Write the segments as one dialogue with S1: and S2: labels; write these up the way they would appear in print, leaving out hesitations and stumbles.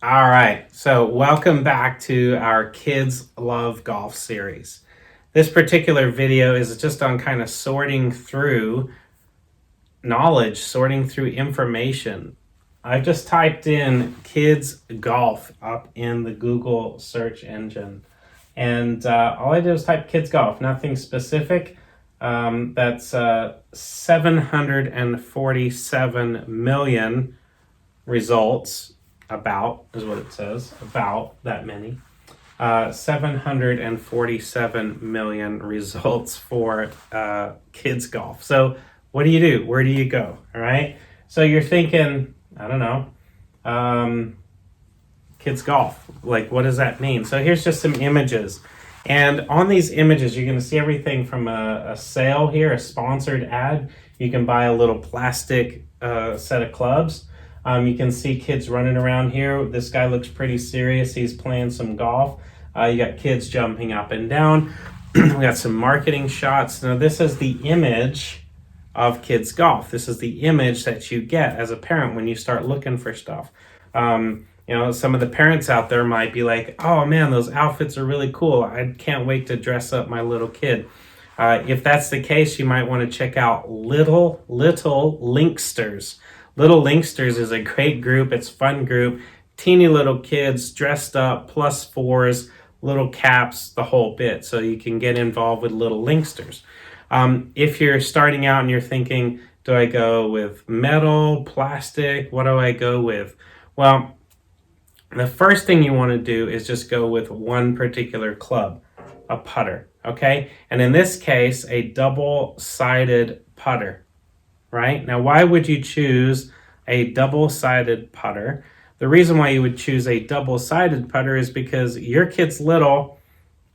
S1: All right, so welcome back to our Kids Love Golf series. This particular video is just on kind of sorting through knowledge, sorting through information. I've just typed in kids golf up in the Google search engine. And all I did was type kids golf, nothing specific. That's 747 million results. About is what it says, about that many. 747 million results for kids golf. So what do you do? Where do you go? All right. So you're thinking, I don't know, kids golf. Like, what does that mean? So here's just some images. And on these images, you're going to see everything from a sale here, a sponsored ad. You can buy a little plastic set of clubs. You can see kids running around here. This guy looks pretty serious. He's playing some golf. You got kids jumping up and down. We got some marketing shots. Now, this is the image of kids golf. This is the image that you get as a parent when you start looking for stuff. Some of the parents out there might be like, oh man, those outfits are really cool. I can't wait to dress up my little kid. If that's the case, you might want to check out Little Linksters. Little Linksters is a great group. It's a fun group. Teeny little kids dressed up, +4s, little caps, the whole bit. So you can get involved with Little Linksters. If you're starting out and you're thinking, do I go with metal, plastic? What do I go with? Well, the first thing you want to do is just go with one particular club, a putter, okay? And in this case, a double-sided putter. Right? Now, why would you choose a double-sided putter? The reason why you would choose a double-sided putter is because your kid's little,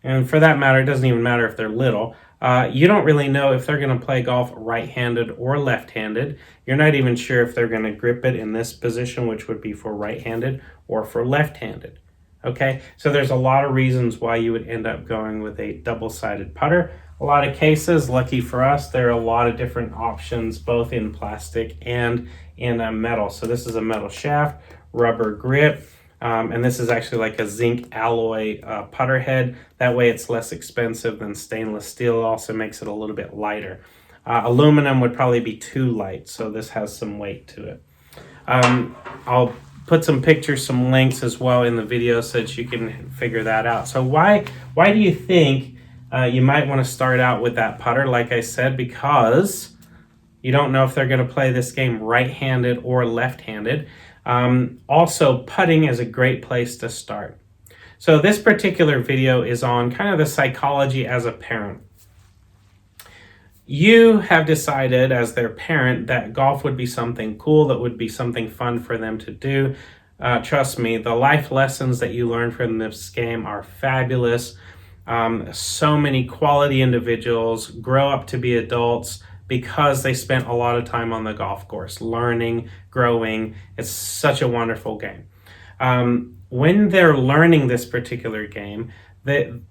S1: and for that matter, it doesn't even matter if they're little. You don't really know if they're going to play golf right-handed or left-handed. You're not even sure if they're going to grip it in this position, which would be for right-handed or for left-handed. Okay? So there's a lot of reasons why you would end up going with a double-sided putter. A lot of cases, lucky for us, there are a lot of different options, both in plastic and in a metal. So this is a metal shaft, rubber grip, and this is actually like a zinc alloy putter head. That way it's less expensive than stainless steel. It also makes it a little bit lighter. Aluminum would probably be too light, so this has some weight to it. I'll put some pictures, some links as well in the video so that you can figure that out. So why do you think you might want to start out with that putter? Like I said, because you don't know if they're going to play this game right-handed or left-handed. Also, putting is a great place to start. So this particular video is on kind of the psychology as a parent. You have decided as their parent that golf would be something cool, that would be something fun for them to do. Trust me, the life lessons that you learn from this game are fabulous. So many quality individuals grow up to be adults because they spent a lot of time on the golf course, learning, growing. It's such a wonderful game. When they're learning this particular game, you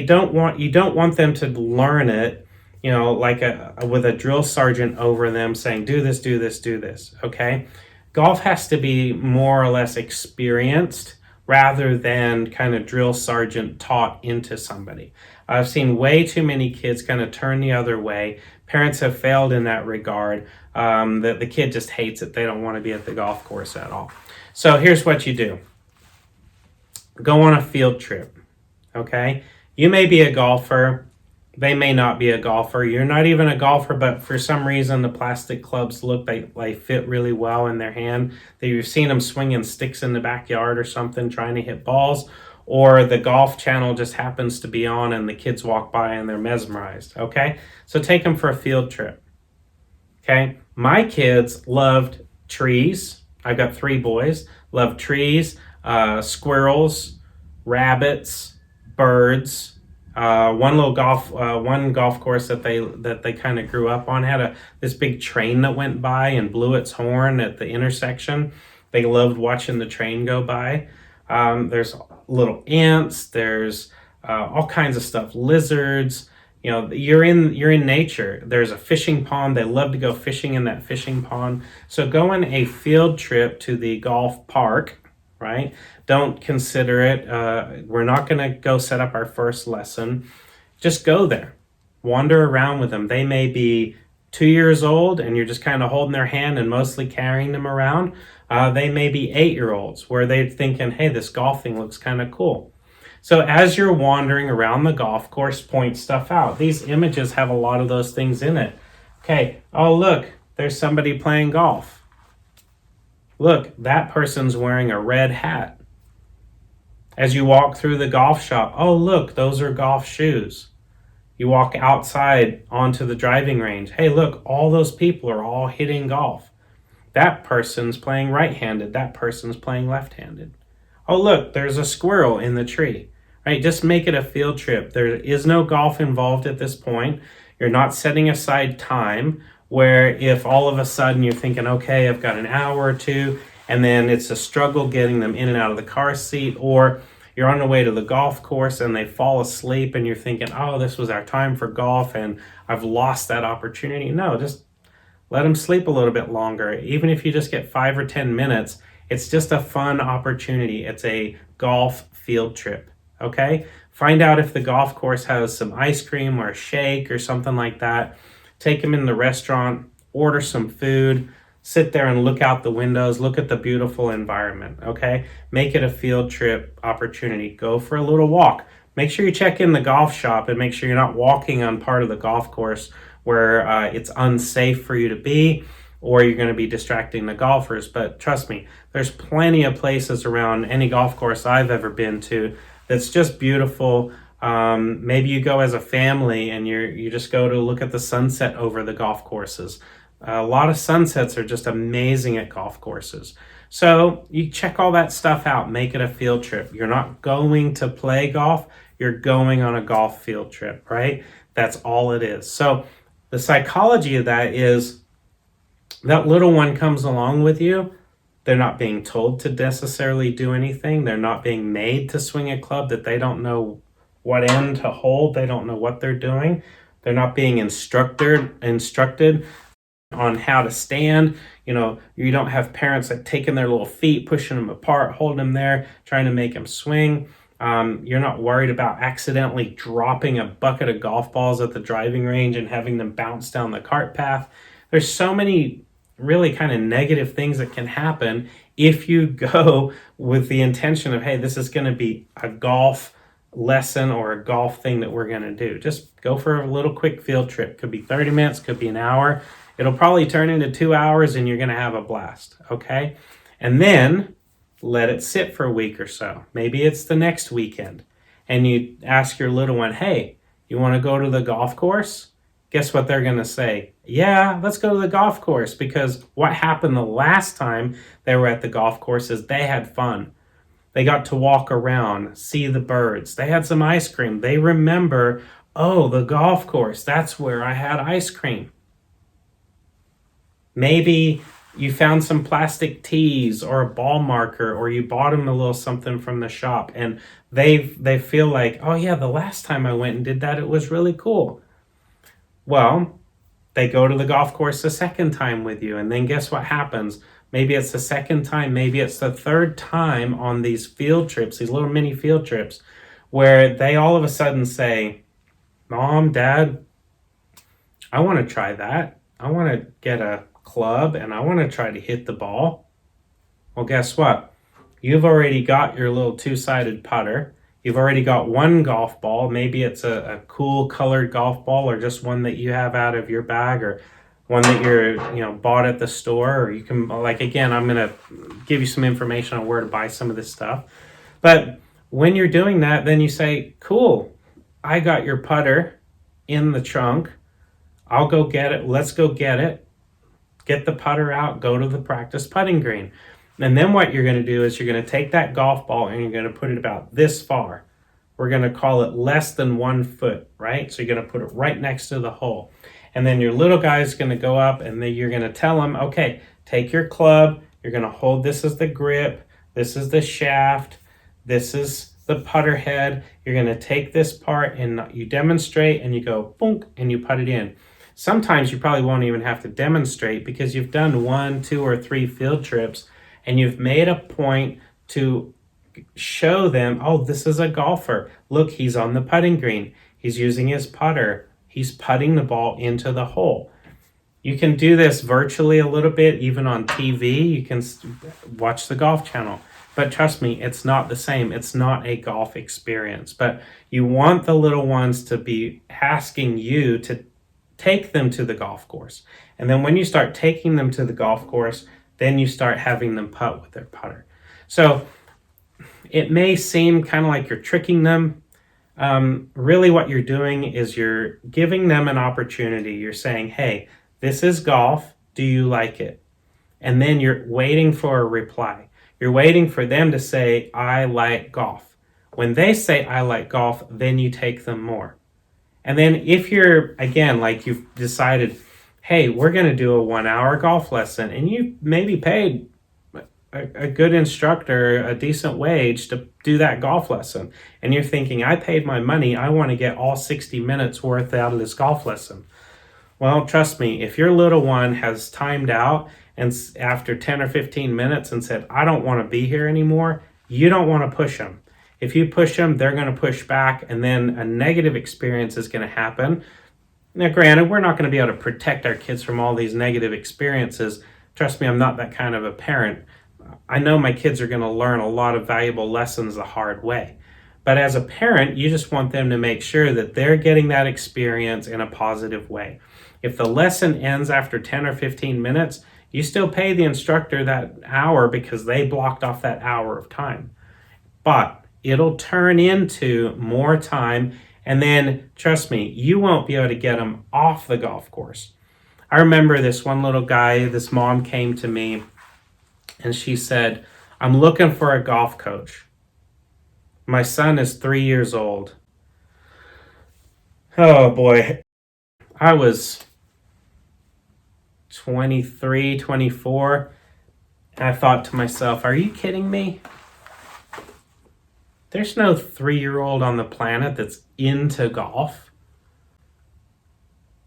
S1: don't want them to learn it, like with a drill sergeant over them saying, do this, do this, do this, okay? Golf has to be more or less experienced rather than kind of drill sergeant taught into somebody. I've seen way too many kids kind of turn the other way. Parents have failed in that regard. The kid just hates it. They don't want to be at the golf course at all. So here's what you do. Go on a field trip, okay? You may be a golfer. They may not be a golfer. You're not even a golfer, but for some reason the plastic clubs look like they fit really well in their hand. You've seen them swinging sticks in the backyard or something, trying to hit balls, or the Golf Channel just happens to be on and the kids walk by and they're mesmerized, okay? So take them for a field trip, okay? My kids loved trees. I've got 3 boys. Love trees, squirrels, rabbits, birds. One golf course that they kind of grew up on had this big train that went by and blew its horn at the intersection. They loved watching the train go by. There's little ants. There's all kinds of stuff. Lizards. You're in nature. There's a fishing pond. They love to go fishing in that fishing pond. So go on a field trip to the golf park right? Don't consider it. We're not going to go set up our first lesson. Just go there. Wander around with them. They may be 2 years old and you're just kind of holding their hand and mostly carrying them around. They may be 8-year-olds where they're thinking, hey, this golfing looks kind of cool. So as you're wandering around the golf course, point stuff out. These images have a lot of those things in it. Okay, oh look, there's somebody playing golf. Look, that person's wearing a red hat. As you walk through the golf shop, oh look, those are golf shoes. You walk outside onto the driving range. Hey, look, all those people are all hitting golf. That person's playing right-handed. That person's playing left-handed. Oh, look, there's a squirrel in the tree. Right? Just make it a field trip. There is no golf involved at this point. You're not setting aside time where if all of a sudden you're thinking, okay, I've got an hour or two, and then it's a struggle getting them in and out of the car seat, or you're on the way to the golf course and they fall asleep and you're thinking, oh, this was our time for golf and I've lost that opportunity. No, just let them sleep a little bit longer. Even if you just get 5 or 10 minutes, it's just a fun opportunity. It's a golf field trip, okay? Find out if the golf course has some ice cream or a shake or something like that. Take them in the restaurant, order some food, sit there and look out the windows, look at the beautiful environment, okay? Make it a field trip opportunity. Go for a little walk. Make sure you check in the golf shop and make sure you're not walking on part of the golf course where it's unsafe for you to be, or you're going to be distracting the golfers. But trust me, there's plenty of places around any golf course I've ever been to that's just beautiful. Maybe you go as a family and you just go to look at the sunset over the golf courses. A lot of sunsets are just amazing at golf courses. So you check all that stuff out, make it a field trip. You're not going to play golf, you're going on a golf field trip, right? That's all it is. So the psychology of that is that little one comes along with you. They're not being told to necessarily do anything. They're not being made to swing a club that they don't know what end to hold. They don't know what they're doing. They're not being instructed on how to stand. You know, you don't have parents like taking their little feet, pushing them apart, holding them there, trying to make them swing. You're not worried about accidentally dropping a bucket of golf balls at the driving range and having them bounce down the cart path. There's so many really kind of negative things that can happen if you go with the intention of, hey, this is going to be a golf lesson or a golf thing that we're going to do. Just go for a little quick field trip. Could be 30 minutes, could be an hour. It'll probably turn into 2 hours and you're going to have a blast, okay? And then let it sit for a week or so. Maybe it's the next weekend. And you ask your little one, hey, you want to go to the golf course? Guess what they're going to say? Yeah, let's go to the golf course, because what happened the last time they were at the golf course is they had fun. They got to walk around, see the birds. They had some ice cream. They remember, oh, the golf course, that's where I had ice cream. Maybe you found some plastic tees or a ball marker, or you bought them a little something from the shop, and they feel like, oh yeah, the last time I went and did that, it was really cool. Well, they go to the golf course the second time with you, and then guess what happens? Maybe it's the second time, maybe it's the third time on these field trips, these little mini field trips, where they all of a sudden say, Mom, Dad, I want to try that. I want to get a club and I want to try to hit the ball. Well, guess what? You've already got your little two-sided putter. You've already got one golf ball. Maybe it's a cool colored golf ball, or just one that you have out of your bag, or one that you're bought at the store. Or you can, like, again, I'm going to give you some information on where to buy some of this stuff. But when you're doing that, then you say, cool, I got your putter in the trunk. I'll go get it. Let's go get it. Get the putter out, go to the practice putting green. And then what you're going to do is you're going to take that golf ball and you're going to put it about this far. We're going to call it less than 1 foot, right? So you're going to put it right next to the hole. And then your little guy is going to go up, and then you're going to tell him, okay, take your club. You're going to hold this as the grip. This is the shaft. This is the putter head. You're going to take this part and you demonstrate, and you go boonk, and you put it in. Sometimes you probably won't even have to demonstrate, because you've done 1, 2, or 3 field trips and you've made a point to show them, oh, this is a golfer. Look, he's on the putting green. He's using his putter. He's putting the ball into the hole. You can do this virtually a little bit, even on TV. You can watch the Golf Channel. But trust me, it's not the same. It's not a golf experience. But you want the little ones to be asking you to take them to the golf course. And then when you start taking them to the golf course, then you start having them putt with their putter. So it may seem kind of like you're tricking them. Really what you're doing is you're giving them an opportunity. You're saying, hey, this is golf. Do you like it? And then you're waiting for a reply. You're waiting for them to say, I like golf. When they say, I like golf, then you take them more. And then if you're, again, like you've decided, hey, we're going to do a 1 hour golf lesson, and you maybe paid a good instructor a decent wage to do that golf lesson. And you're thinking, I paid my money. I want to get all 60 minutes worth out of this golf lesson. Well, trust me, if your little one has timed out and after 10 or 15 minutes and said, I don't want to be here anymore, you don't want to push them. If you push them, they're going to push back, and then a negative experience is going to happen. Now, granted, we're not going to be able to protect our kids from all these negative experiences. Trust me, I'm not that kind of a parent. I know my kids are going to learn a lot of valuable lessons the hard way. But as a parent, you just want them to make sure that they're getting that experience in a positive way. If the lesson ends after 10 or 15 minutes, you still pay the instructor that hour because they blocked off that hour of time. But it'll turn into more time, and then, trust me, you won't be able to get them off the golf course. I remember this one little guy, this mom came to me, and she said, I'm looking for a golf coach. My son is 3 years old. Oh boy. I was 23, 24. And I thought to myself, are you kidding me? There's no 3-year-old on the planet that's into golf.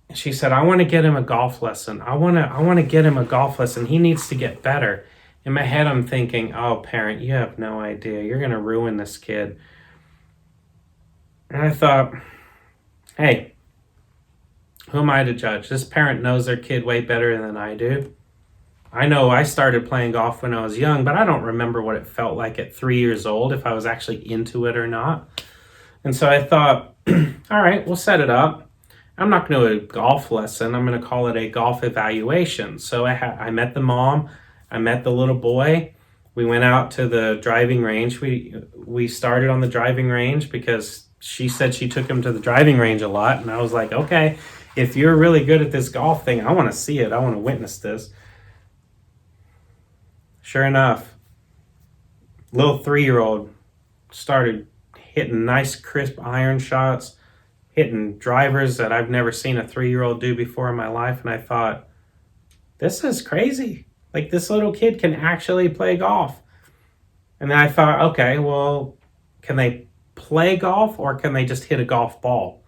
S1: And she said, I want to get him a golf lesson. I want to get him a golf lesson. He needs to get better. In my head, I'm thinking, oh, parent, you have no idea. You're going to ruin this kid. And I thought, hey, who am I to judge? This parent knows their kid way better than I do. I know I started playing golf when I was young, but I don't remember what it felt like at 3 years old, if I was actually into it or not. And so I thought, all right, we'll set it up. I'm not going to do a golf lesson. I'm going to call it a golf evaluation. So I met the mom. I met the little boy. We went out to the driving range. We started on the driving range because she said she took him to the driving range a lot. And I was like, okay, if you're really good at this golf thing, I want to see it. I want to witness this. Sure enough, little 3-year-old started hitting nice, crisp iron shots, hitting drivers that I've never seen a 3-year-old do before in my life. And I thought, this is crazy. Like, this little kid can actually play golf. And then I thought, okay, well, can they play golf or can they just hit a golf ball?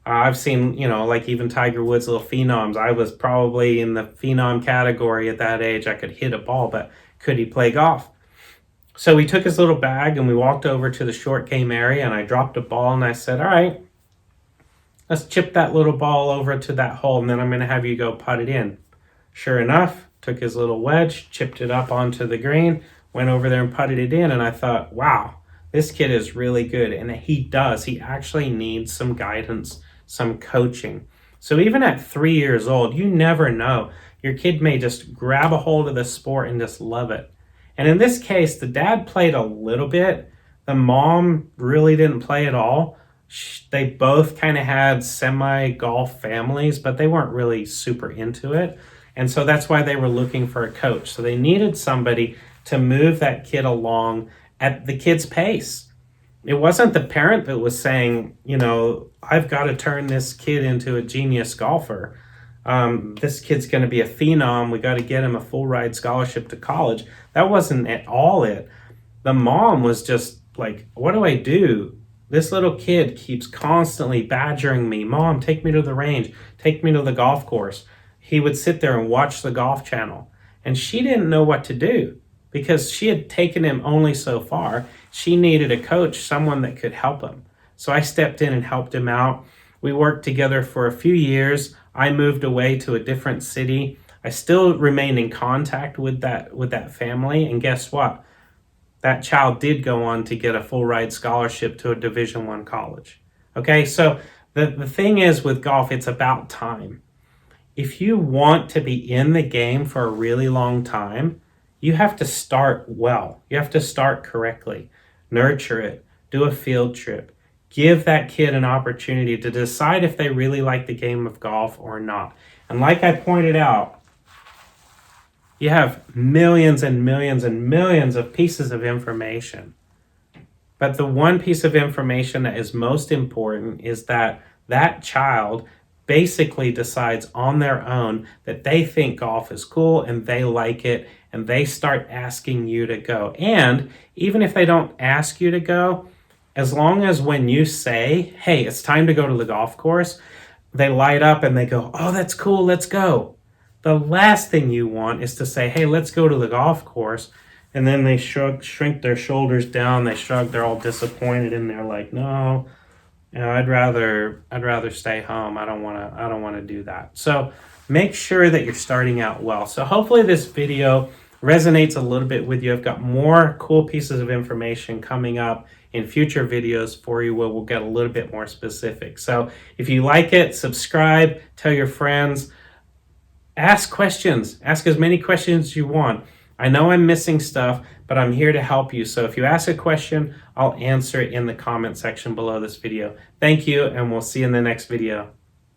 S1: I've seen, like even Tiger Woods' little phenoms. I was probably in the phenom category at that age. I could hit a ball, but could he play golf? So we took his little bag and we walked over to the short game area, and I dropped a ball and I said, all right, let's chip that little ball over to that hole, and then I'm going to have you go putt it in. Sure enough, took his little wedge, chipped it up onto the green, went over there and putted it in, and I thought, wow, this kid is really good. And he does. He actually needs some guidance, some coaching. So even at 3 years old, you never know. Your kid may just grab a hold of the sport and just love it. And in this case, the dad played a little bit. The mom really didn't play at all. They both kind of had semi-golf families, but they weren't really super into it. And so that's why they were looking for a coach. So they needed somebody to move that kid along at the kid's pace. It wasn't the parent that was saying, I've got to turn this kid into a genius golfer. This kid's going to be a phenom. We got to get him a full ride scholarship to college. That wasn't at all it. The mom was just like, what do I do? This little kid keeps constantly badgering me. Mom, take me to the range. Take me to the golf course. He would sit there and watch the Golf Channel. And she didn't know what to do. because she had taken him only so far. She needed a coach, someone that could help him. So I stepped in and helped him out. We worked together for a few years. I moved away to a different city. I still remained in contact with that family, and guess what? That child did go on to get a full ride scholarship to a Division I college. Okay, so the thing is with golf, it's about time. If you want to be in the game for a really long time, you have to start well. You have to start correctly. Nurture it. Do a field trip. Give that kid an opportunity to decide if they really like the game of golf or not. And like I pointed out, you have millions and millions and millions of pieces of information. But the one piece of information that is most important is that that child basically decides on their own that they think golf is cool and they like it, and they start asking you to go. And even if they don't ask you to go, as long as when you say, hey, it's time to go to the golf course, they light up and they go, oh, that's cool, let's go. The last thing you want is to say, hey, let's go to the golf course. And then they shrink their shoulders down, they shrug, they're all disappointed, and they're like, no, I'd rather stay home. I don't want to do that. So make sure that you're starting out well. So hopefully this video resonates a little bit with you. I've got more cool pieces of information coming up in future videos for you where we'll get a little bit more specific. So if you like it, subscribe, tell your friends, ask questions, ask as many questions as you want. I know I'm missing stuff, but I'm here to help you. So if you ask a question, I'll answer it in the comment section below this video. Thank you, and we'll see you in the next video.